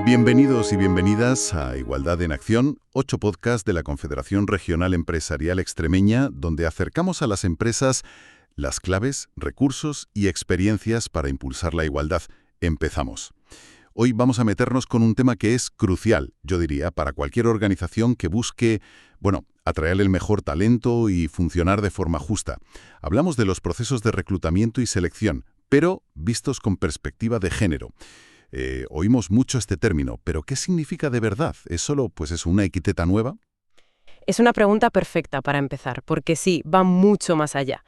Bienvenidos y bienvenidas a Igualdad en Acción, 8 podcasts de la Confederación Regional Empresarial Extremeña, donde acercamos a las empresas las claves, recursos y experiencias para impulsar la igualdad. Empezamos. Hoy vamos a meternos con un tema que es crucial, yo diría, para cualquier organización que busque, atraer el mejor talento y funcionar de forma justa. Hablamos de los procesos de reclutamiento y selección, pero vistos con perspectiva de género. Oímos mucho este término, pero ¿qué significa de verdad? ¿Es solo, una etiqueta nueva? Es una pregunta perfecta para empezar, porque sí, va mucho más allá.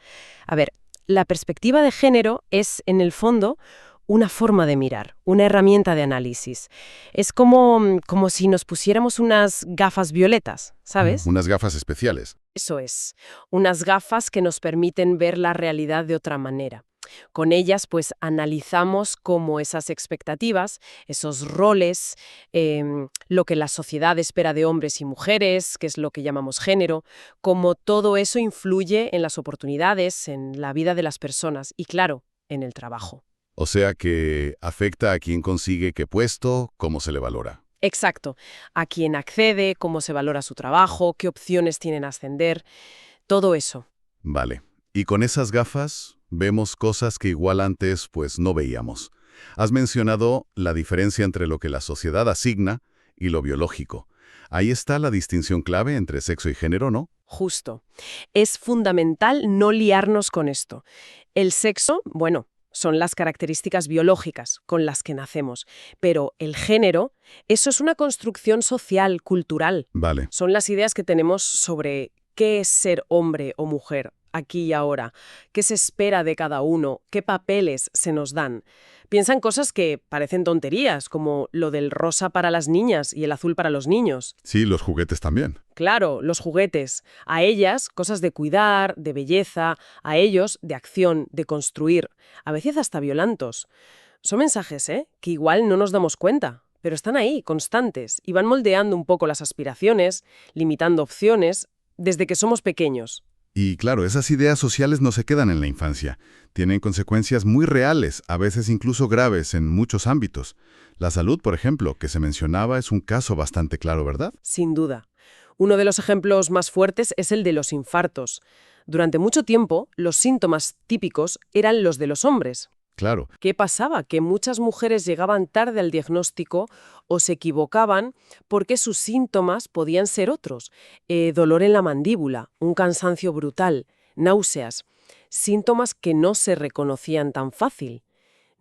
A ver, la perspectiva de género es, en el fondo, una forma de mirar, una herramienta de análisis. Es como si nos pusiéramos unas gafas violetas, ¿sabes? Unas gafas especiales. Eso es, unas gafas que nos permiten ver la realidad de otra manera. Con ellas, analizamos cómo esas expectativas, esos roles, lo que la sociedad espera de hombres y mujeres, que es lo que llamamos género, cómo todo eso influye en las oportunidades, en la vida de las personas y, claro, en el trabajo. O sea que afecta a quién consigue qué puesto, cómo se le valora. Exacto. A quién accede, cómo se valora su trabajo, qué opciones tienen a ascender, todo eso. Vale. Y con esas gafas vemos cosas que igual antes no veíamos. Has mencionado la diferencia entre lo que la sociedad asigna y lo biológico. Ahí está la distinción clave entre sexo y género, ¿no? Justo. Es fundamental no liarnos con esto. El sexo, son las características biológicas con las que nacemos, pero el género, eso es una construcción social, cultural. Vale. Son las ideas que tenemos sobre qué es ser hombre o mujer aquí y ahora, qué se espera de cada uno, qué papeles se nos dan. Piensan cosas que parecen tonterías, como lo del rosa para las niñas y el azul para los niños. Sí, los juguetes también. Claro, los juguetes. A ellas, cosas de cuidar, de belleza, a ellos, de acción, de construir, a veces hasta violentos. Son mensajes, que igual no nos damos cuenta, pero están ahí, constantes, y van moldeando un poco las aspiraciones, limitando opciones, desde que somos pequeños. Y claro, esas ideas sociales no se quedan en la infancia. Tienen consecuencias muy reales, a veces incluso graves en muchos ámbitos. La salud, por ejemplo, que se mencionaba, es un caso bastante claro, ¿verdad? Sin duda. Uno de los ejemplos más fuertes es el de los infartos. Durante mucho tiempo, los síntomas típicos eran los de los hombres. Claro. ¿Qué pasaba? Que muchas mujeres llegaban tarde al diagnóstico o se equivocaban porque sus síntomas podían ser otros. Dolor en la mandíbula, un cansancio brutal, náuseas. Síntomas que no se reconocían tan fácil.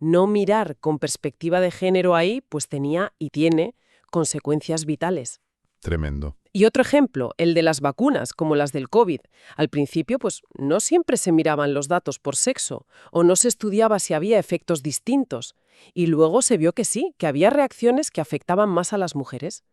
No mirar con perspectiva de género ahí, tenía y tiene consecuencias vitales. Tremendo. Y otro ejemplo, el de las vacunas, como las del COVID. Al principio, no siempre se miraban los datos por sexo, o no se estudiaba si había efectos distintos. Y luego se vio que sí, que había reacciones que afectaban más a las mujeres.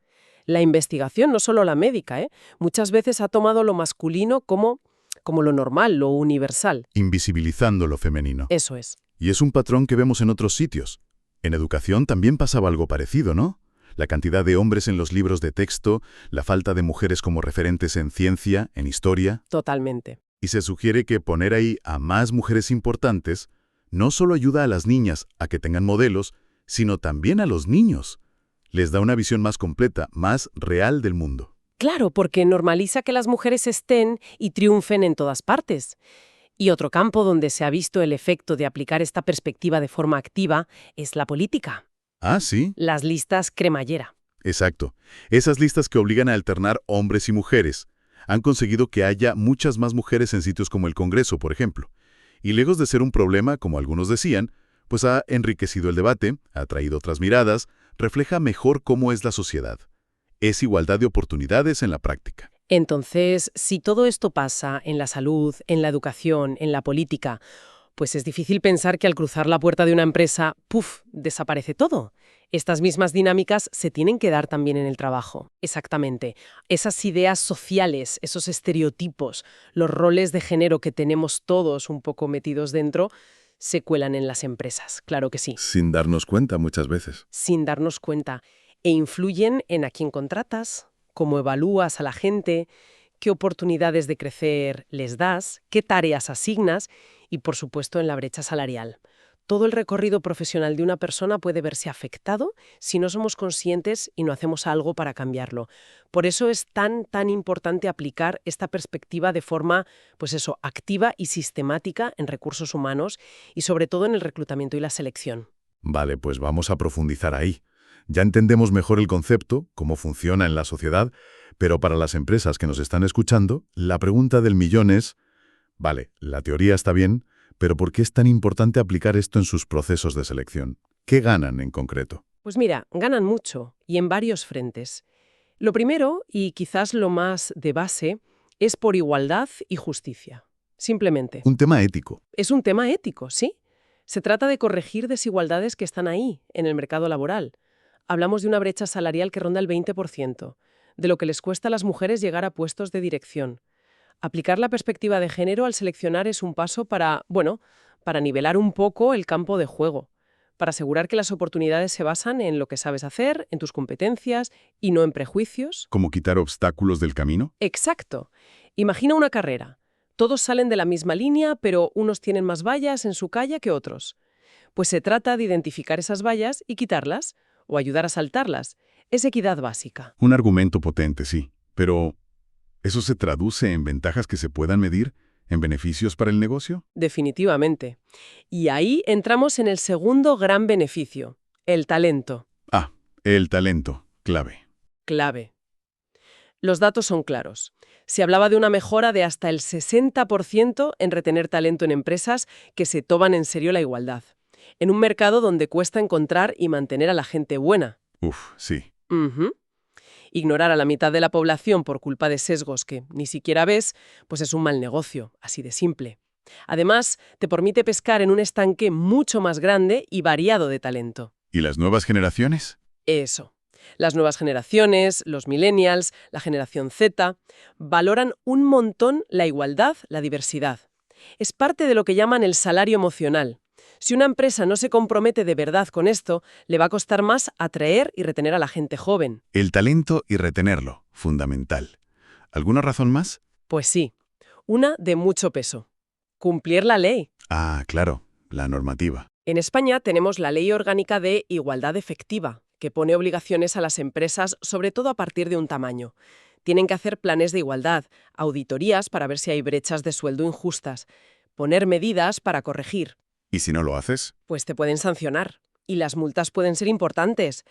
La investigación, no solo la médica, muchas veces ha tomado lo masculino como lo normal, lo universal. Invisibilizando lo femenino. Eso es. Y es un patrón que vemos en otros sitios. En educación también pasaba algo parecido, ¿no? La cantidad de hombres en los libros de texto, la falta de mujeres como referentes en ciencia, en historia. Totalmente. Y se sugiere que poner ahí a más mujeres importantes no solo ayuda a las niñas a que tengan modelos, sino también a los niños. Les da una visión más completa, más real del mundo. Claro, porque normaliza que las mujeres estén y triunfen en todas partes. Y otro campo donde se ha visto el efecto de aplicar esta perspectiva de forma activa es la política. Ah, sí. Las listas cremallera. Exacto. Esas listas que obligan a alternar hombres y mujeres han conseguido que haya muchas más mujeres en sitios como el Congreso, por ejemplo. Y lejos de ser un problema, como algunos decían, ha enriquecido el debate, ha traído otras miradas, refleja mejor cómo es la sociedad. Es igualdad de oportunidades en la práctica. Entonces, si todo esto pasa en la salud, en la educación, en la política, es difícil pensar que al cruzar la puerta de una empresa, desaparece todo. Estas mismas dinámicas se tienen que dar también en el trabajo. Exactamente. Esas ideas sociales, esos estereotipos, los roles de género que tenemos todos un poco metidos dentro, se cuelan en las empresas, claro que sí. Sin darnos cuenta muchas veces. Sin darnos cuenta. E influyen en a quién contratas, cómo evalúas a la gente, qué oportunidades de crecer les das, qué tareas asignas y, por supuesto, en la brecha salarial. Todo el recorrido profesional de una persona puede verse afectado si no somos conscientes y no hacemos algo para cambiarlo. Por eso es tan importante aplicar esta perspectiva de forma, pues eso, activa y sistemática en recursos humanos y sobre todo en el reclutamiento y la selección. Vale, pues vamos a profundizar ahí. Ya entendemos mejor el concepto, cómo funciona en la sociedad, pero para las empresas que nos están escuchando, la pregunta del millón es, vale, la teoría está bien, pero ¿por qué es tan importante aplicar esto en sus procesos de selección? ¿Qué ganan en concreto? Pues mira, ganan mucho y en varios frentes. Lo primero, y quizás lo más de base, es por igualdad y justicia. Simplemente. Un tema ético. Es un tema ético, ¿sí? Se trata de corregir desigualdades que están ahí, en el mercado laboral. Hablamos de una brecha salarial que ronda el 20%, de lo que les cuesta a las mujeres llegar a puestos de dirección. Aplicar la perspectiva de género al seleccionar es un paso para nivelar un poco el campo de juego, para asegurar que las oportunidades se basan en lo que sabes hacer, en tus competencias y no en prejuicios. ¿Cómo quitar obstáculos del camino? Exacto. Imagina una carrera. Todos salen de la misma línea, pero unos tienen más vallas en su calle que otros. Pues se trata de identificar esas vallas y quitarlas, o ayudar a saltarlas. Es equidad básica. Un argumento potente, sí, pero ¿eso se traduce en ventajas que se puedan medir, en beneficios para el negocio? Definitivamente. Y ahí entramos en el segundo gran beneficio, el talento. Ah, el talento, clave. Clave. Los datos son claros. Se hablaba de una mejora de hasta el 60% en retener talento en empresas que se toman en serio la igualdad. En un mercado donde cuesta encontrar y mantener a la gente buena. Uf, sí. Ujú. Ignorar a la mitad de la población por culpa de sesgos que ni siquiera ves, pues es un mal negocio, así de simple. Además, te permite pescar en un estanque mucho más grande y variado de talento. ¿Y las nuevas generaciones? Eso. Las nuevas generaciones, los millennials, la generación Z, valoran un montón la igualdad, la diversidad. Es parte de lo que llaman el salario emocional. Si una empresa no se compromete de verdad con esto, le va a costar más atraer y retener a la gente joven. El talento y retenerlo, fundamental. ¿Alguna razón más? Pues sí, una de mucho peso. Cumplir la ley. Ah, claro, la normativa. En España tenemos la Ley Orgánica de Igualdad Efectiva, que pone obligaciones a las empresas, sobre todo a partir de un tamaño. Tienen que hacer planes de igualdad, auditorías para ver si hay brechas de sueldo injustas, poner medidas para corregir. ¿Y si no lo haces? Pues te pueden sancionar. Y las multas pueden ser importantes.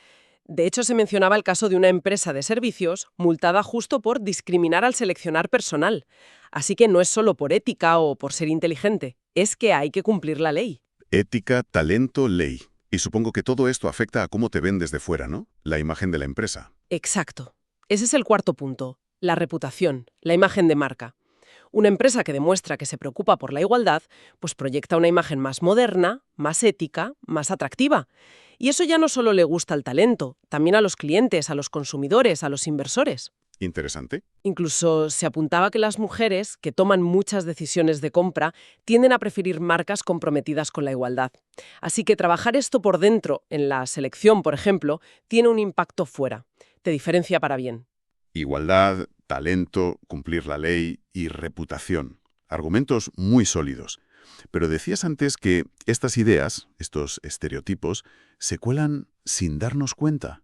De hecho, se mencionaba el caso de una empresa de servicios multada justo por discriminar al seleccionar personal. Así que no es solo por ética o por ser inteligente, es que hay que cumplir la ley. Ética, talento, ley. Y supongo que todo esto afecta a cómo te ven desde fuera, ¿no? La imagen de la empresa. Exacto. Ese es el cuarto punto, la reputación, la imagen de marca. Una empresa que demuestra que se preocupa por la igualdad, pues proyecta una imagen más moderna, más ética, más atractiva. Y eso ya no solo le gusta al talento, también a los clientes, a los consumidores, a los inversores. Interesante. Incluso se apuntaba que las mujeres, que toman muchas decisiones de compra, tienden a preferir marcas comprometidas con la igualdad. Así que trabajar esto por dentro, en la selección, por ejemplo, tiene un impacto fuera. Te diferencia para bien. Igualdad, talento, cumplir la ley y reputación. Argumentos muy sólidos. Pero decías antes que estas ideas, estos estereotipos, se cuelan sin darnos cuenta.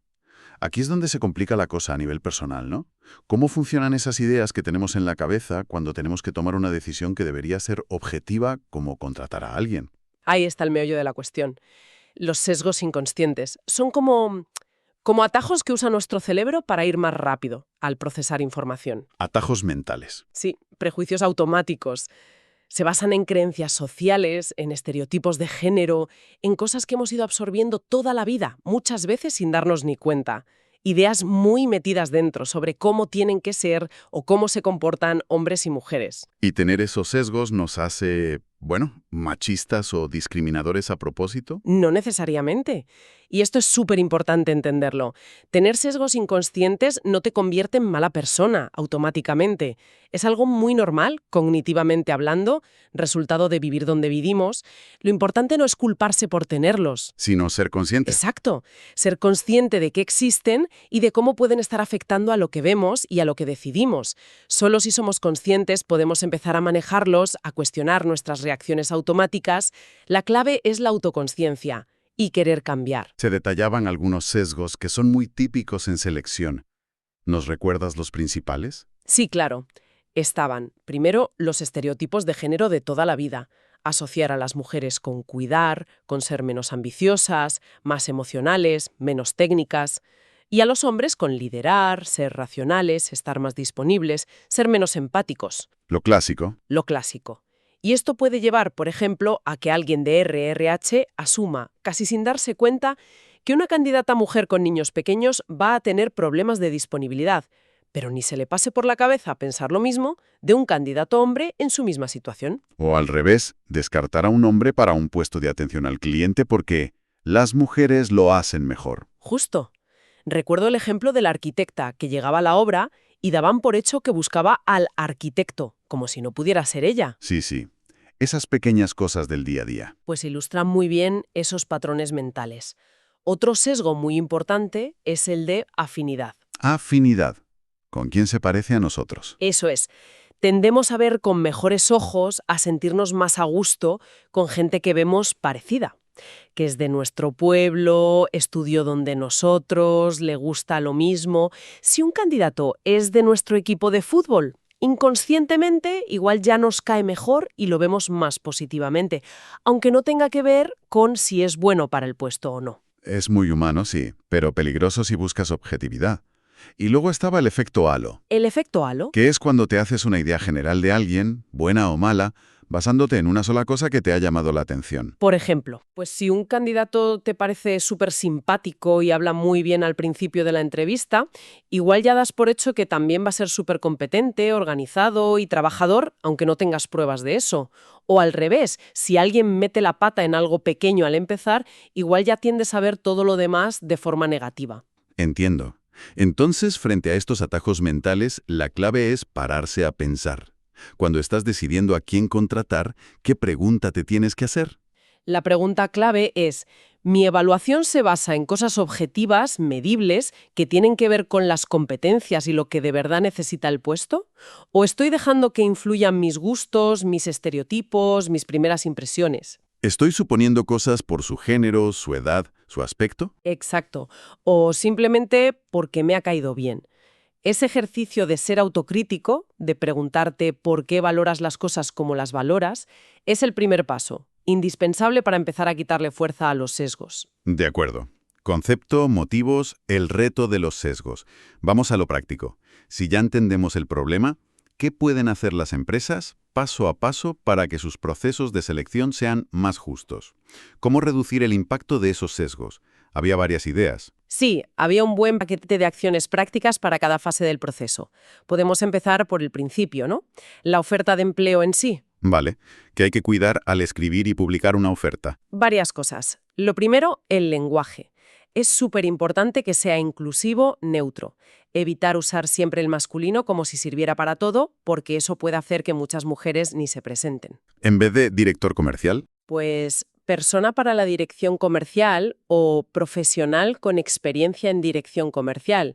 Aquí es donde se complica la cosa a nivel personal, ¿no? ¿Cómo funcionan esas ideas que tenemos en la cabeza cuando tenemos que tomar una decisión que debería ser objetiva, como contratar a alguien? Ahí está el meollo de la cuestión. Los sesgos inconscientes son como atajos que usa nuestro cerebro para ir más rápido al procesar información. Atajos mentales. Sí, prejuicios automáticos. Se basan en creencias sociales, en estereotipos de género, en cosas que hemos ido absorbiendo toda la vida, muchas veces sin darnos ni cuenta. Ideas muy metidas dentro sobre cómo tienen que ser o cómo se comportan hombres y mujeres. Y tener esos sesgos nos hace, machistas o discriminadores a propósito. No necesariamente. Y esto es súper importante entenderlo. Tener sesgos inconscientes no te convierte en mala persona automáticamente. Es algo muy normal, cognitivamente hablando, resultado de vivir donde vivimos. Lo importante no es culparse por tenerlos. Sino ser consciente. Exacto. Ser consciente de que existen y de cómo pueden estar afectando a lo que vemos y a lo que decidimos. Solo si somos conscientes podemos empezar a manejarlos, a cuestionar nuestras reacciones automáticas, la clave es la autoconsciencia y querer cambiar. Se detallaban algunos sesgos que son muy típicos en selección. ¿Nos recuerdas los principales? Sí, claro. Estaban, primero, los estereotipos de género de toda la vida. Asociar a las mujeres con cuidar, con ser menos ambiciosas, más emocionales, menos técnicas. Y a los hombres con liderar, ser racionales, estar más disponibles, ser menos empáticos. Lo clásico. Lo clásico. Y esto puede llevar, por ejemplo, a que alguien de RRH asuma, casi sin darse cuenta, que una candidata mujer con niños pequeños va a tener problemas de disponibilidad, pero ni se le pase por la cabeza pensar lo mismo de un candidato hombre en su misma situación. O al revés, descartar a un hombre para un puesto de atención al cliente porque las mujeres lo hacen mejor. Justo. Recuerdo el ejemplo de la arquitecta que llegaba a la obra y daban por hecho que buscaba al arquitecto, como si no pudiera ser ella. Sí, sí. Esas pequeñas cosas del día a día. Pues ilustran muy bien esos patrones mentales. Otro sesgo muy importante es el de afinidad. Afinidad. ¿Con quién se parece a nosotros? Eso es. Tendemos a ver con mejores ojos, a sentirnos más a gusto con gente que vemos parecida, que es de nuestro pueblo, estudió donde nosotros, le gusta lo mismo. Si un candidato es de nuestro equipo de fútbol, inconscientemente igual ya nos cae mejor y lo vemos más positivamente, aunque no tenga que ver con si es bueno para el puesto o no. Es muy humano, sí, pero peligroso si buscas objetividad. Y luego estaba el efecto halo, El efecto halo. que es cuando te haces una idea general de alguien, buena o mala, basándote en una sola cosa que te ha llamado la atención. Por ejemplo, pues si un candidato te parece súper simpático y habla muy bien al principio de la entrevista, igual ya das por hecho que también va a ser súper competente, organizado y trabajador, aunque no tengas pruebas de eso. O al revés, si alguien mete la pata en algo pequeño al empezar, igual ya tiendes a ver todo lo demás de forma negativa. Entiendo. Entonces, frente a estos atajos mentales, la clave es pararse a pensar. Cuando estás decidiendo a quién contratar, ¿qué pregunta te tienes que hacer? La pregunta clave es, ¿mi evaluación se basa en cosas objetivas, medibles, que tienen que ver con las competencias y lo que de verdad necesita el puesto? ¿O estoy dejando que influyan mis gustos, mis estereotipos, mis primeras impresiones? ¿Estoy suponiendo cosas por su género, su edad, su aspecto? Exacto. O simplemente porque me ha caído bien. Ese ejercicio de ser autocrítico, de preguntarte por qué valoras las cosas como las valoras, es el primer paso, indispensable para empezar a quitarle fuerza a los sesgos. De acuerdo. Concepto, motivos, el reto de los sesgos. Vamos a lo práctico. Si ya entendemos el problema, ¿qué pueden hacer las empresas paso a paso para que sus procesos de selección sean más justos? ¿Cómo reducir el impacto de esos sesgos? Había varias ideas. Sí, había un buen paquete de acciones prácticas para cada fase del proceso. Podemos empezar por el principio, ¿no? La oferta de empleo en sí. Vale, que hay que cuidar al escribir y publicar una oferta. Varias cosas. Lo primero, el lenguaje. Es súper importante que sea inclusivo, neutro. Evitar usar siempre el masculino como si sirviera para todo, porque eso puede hacer que muchas mujeres ni se presenten. En vez de director comercial, Pues persona para la dirección comercial o profesional con experiencia en dirección comercial.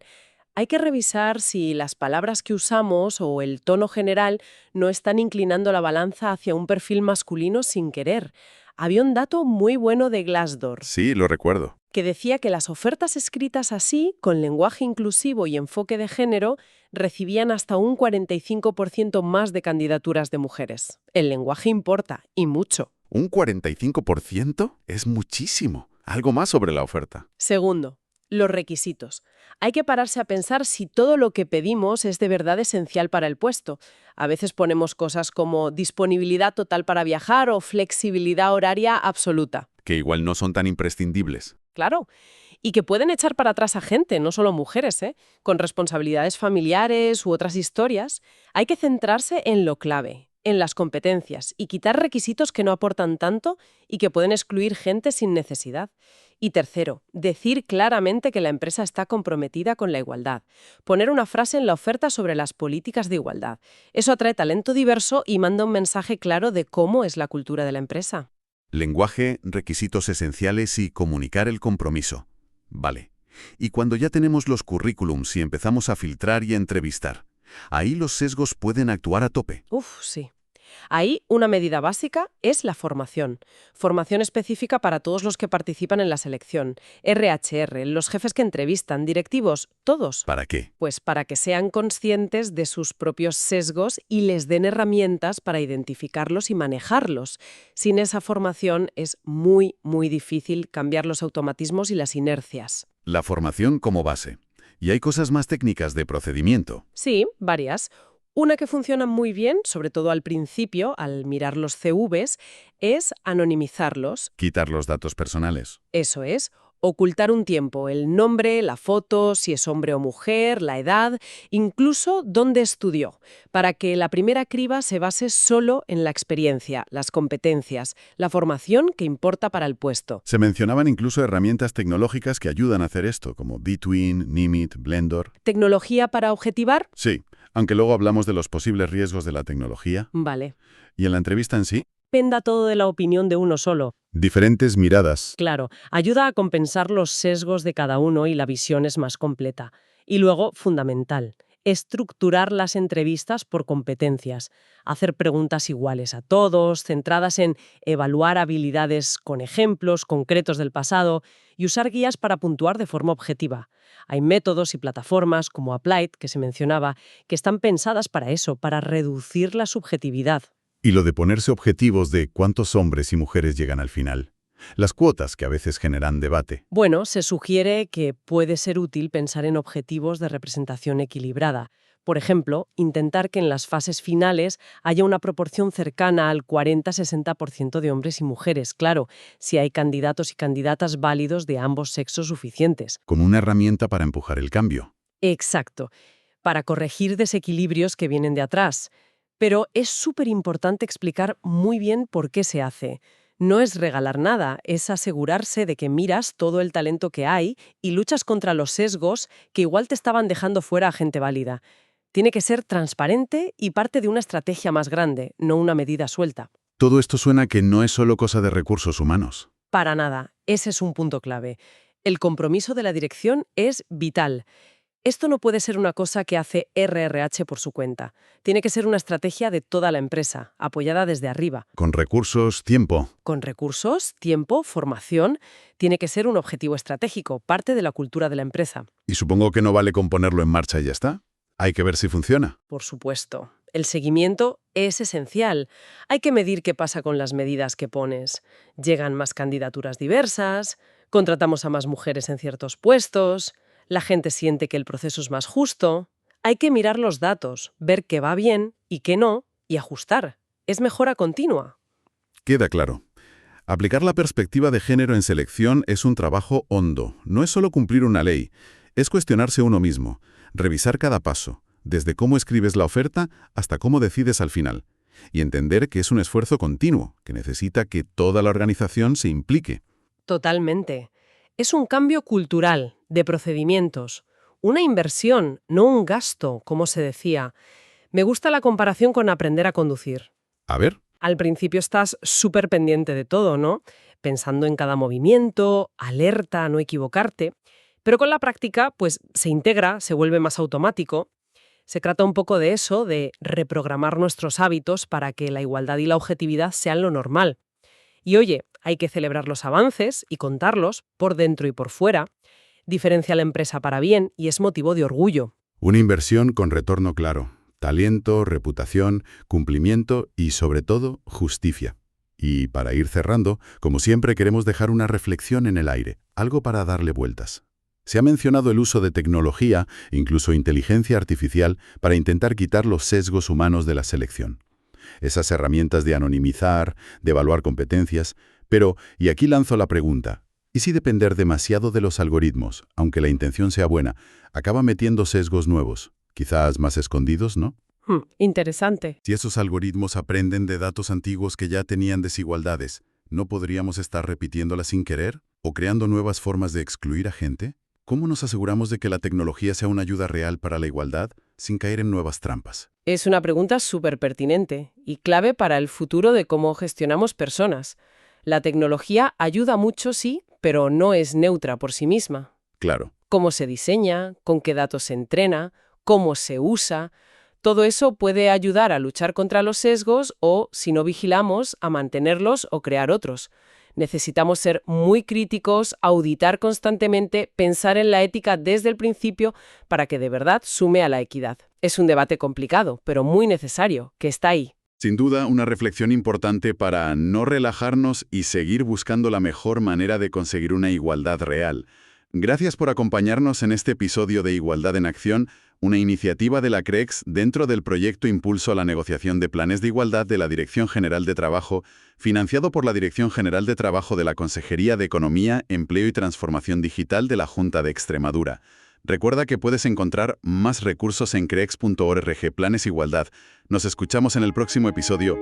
Hay que revisar si las palabras que usamos o el tono general no están inclinando la balanza hacia un perfil masculino sin querer. Había un dato muy bueno de Glassdoor sí, lo recuerdo. que decía que las ofertas escritas así, con lenguaje inclusivo y enfoque de género, recibían hasta un 45% más de candidaturas de mujeres. El lenguaje importa, y mucho. ¿Un 45%? Es muchísimo. Algo más sobre la oferta. Segundo, los requisitos. Hay que pararse a pensar si todo lo que pedimos es de verdad esencial para el puesto. A veces ponemos cosas como disponibilidad total para viajar o flexibilidad horaria absoluta. Que igual no son tan imprescindibles. Claro. Y que pueden echar para atrás a gente, no solo mujeres, con responsabilidades familiares u otras historias. Hay que centrarse en lo clave, en las competencias, y quitar requisitos que no aportan tanto y que pueden excluir gente sin necesidad. Y tercero, decir claramente que la empresa está comprometida con la igualdad. Poner una frase en la oferta sobre las políticas de igualdad. Eso atrae talento diverso y manda un mensaje claro de cómo es la cultura de la empresa. Lenguaje, requisitos esenciales y comunicar el compromiso. Vale. Y cuando ya tenemos los currículums y empezamos a filtrar y a entrevistar, ahí los sesgos pueden actuar a tope. Sí. Ahí una medida básica es la formación. Formación específica para todos los que participan en la selección. RHR, los jefes que entrevistan, directivos, todos. ¿Para qué? Pues para que sean conscientes de sus propios sesgos y les den herramientas para identificarlos y manejarlos. Sin esa formación es muy, muy difícil cambiar los automatismos y las inercias. La formación como base. Y hay cosas más técnicas de procedimiento. Sí, varias. Una que funciona muy bien, sobre todo al principio, al mirar los CVs, es anonimizarlos. Quitar los datos personales. Eso es, ocultar un tiempo, el nombre, la foto, si es hombre o mujer, la edad, incluso dónde estudió, para que la primera criba se base solo en la experiencia, las competencias, la formación que importa para el puesto. Se mencionaban incluso herramientas tecnológicas que ayudan a hacer esto, como Between, Nimit, Blender. ¿Tecnología para objetivar? Sí, aunque luego hablamos de los posibles riesgos de la tecnología. Vale. Y en la entrevista en sí, Dependa todo de la opinión de uno solo. diferentes miradas. Claro, ayuda a compensar los sesgos de cada uno y la visión es más completa. Y luego, fundamental, estructurar las entrevistas por competencias, hacer preguntas iguales a todos, centradas en evaluar habilidades con ejemplos concretos del pasado y usar guías para puntuar de forma objetiva. Hay métodos y plataformas como Applied, que se mencionaba, que están pensadas para eso, para reducir la subjetividad. Y lo de ponerse objetivos de cuántos hombres y mujeres llegan al final. Las cuotas que a veces generan debate. Bueno, se sugiere que puede ser útil pensar en objetivos de representación equilibrada. Por ejemplo, intentar que en las fases finales haya una proporción cercana al 40-60% de hombres y mujeres, claro, si hay candidatos y candidatas válidos de ambos sexos suficientes. Como una herramienta para empujar el cambio. Exacto, para corregir desequilibrios que vienen de atrás. Pero es súper importante explicar muy bien por qué se hace. No es regalar nada, es asegurarse de que miras todo el talento que hay y luchas contra los sesgos que igual te estaban dejando fuera a gente válida. Tiene que ser transparente y parte de una estrategia más grande, no una medida suelta. Todo esto suena que no es solo cosa de recursos humanos. Para nada, ese es un punto clave. El compromiso de la dirección es vital. Esto no puede ser una cosa que hace RRH por su cuenta. Tiene que ser una estrategia de toda la empresa, apoyada desde arriba. Con recursos, tiempo. Con recursos, tiempo, formación, tiene que ser un objetivo estratégico, parte de la cultura de la empresa. Y supongo que no vale con ponerlo en marcha y ya está. Hay que ver si funciona. Por supuesto. El seguimiento es esencial. Hay que medir qué pasa con las medidas que pones. Llegan más candidaturas diversas, contratamos a más mujeres en ciertos puestos, la gente siente que el proceso es más justo. Hay que mirar los datos, ver qué va bien y qué no, y ajustar. Es mejora continua. Queda claro. Aplicar la perspectiva de género en selección es un trabajo hondo. No es solo cumplir una ley, es cuestionarse uno mismo, revisar cada paso, desde cómo escribes la oferta hasta cómo decides al final, y entender que es un esfuerzo continuo, que necesita que toda la organización se implique. Totalmente. Es un cambio cultural, de procedimientos, una inversión, no un gasto, como se decía. Me gusta la comparación con aprender a conducir. A ver, Al principio estás súper pendiente de todo, ¿no? Pensando en cada movimiento, alerta a no equivocarte. Pero con la práctica, pues se integra, se vuelve más automático. Se trata un poco de eso, de reprogramar nuestros hábitos para que la igualdad y la objetividad sean lo normal. Y oye, hay que celebrar los avances y contarlos, por dentro y por fuera. Diferencia a la empresa para bien y es motivo de orgullo. una inversión con retorno claro. Talento, reputación, cumplimiento y, sobre todo, justicia. Y para ir cerrando, como siempre queremos dejar una reflexión en el aire, algo para darle vueltas. Se ha mencionado el uso de tecnología, incluso inteligencia artificial, para intentar quitar los sesgos humanos de la selección. Esas herramientas de anonimizar, de evaluar competencias, pero, y aquí lanzo la pregunta, ¿y si depender demasiado de los algoritmos, aunque la intención sea buena, acaba metiendo sesgos nuevos, quizás más escondidos, ¿no? Interesante. Si esos algoritmos aprenden de datos antiguos que ya tenían desigualdades, ¿no podríamos estar repitiéndolas sin querer? ¿O creando nuevas formas de excluir a gente? ¿Cómo nos aseguramos de que la tecnología sea una ayuda real para la igualdad sin caer en nuevas trampas? Es una pregunta súper pertinente y clave para el futuro de cómo gestionamos personas. La tecnología ayuda mucho, sí, pero no es neutra por sí misma. Claro. Cómo se diseña, con qué datos se entrena, cómo se usa, Todo eso puede ayudar a luchar contra los sesgos o, si no vigilamos, a mantenerlos o crear otros. Necesitamos ser muy críticos, auditar constantemente, pensar en la ética desde el principio para que de verdad sume a la equidad. Es un debate complicado, pero muy necesario, que está ahí. Sin duda, una reflexión importante para no relajarnos y seguir buscando la mejor manera de conseguir una igualdad real. Gracias por acompañarnos en este episodio de Igualdad en Acción, una iniciativa de la CREEX dentro del proyecto Impulso a la Negociación de Planes de Igualdad de la Dirección General de Trabajo, financiado por la Dirección General de Trabajo de la Consejería de Economía, Empleo y Transformación Digital de la Junta de Extremadura. Recuerda que puedes encontrar más recursos en creex.org/planes igualdad. Nos escuchamos en el próximo episodio.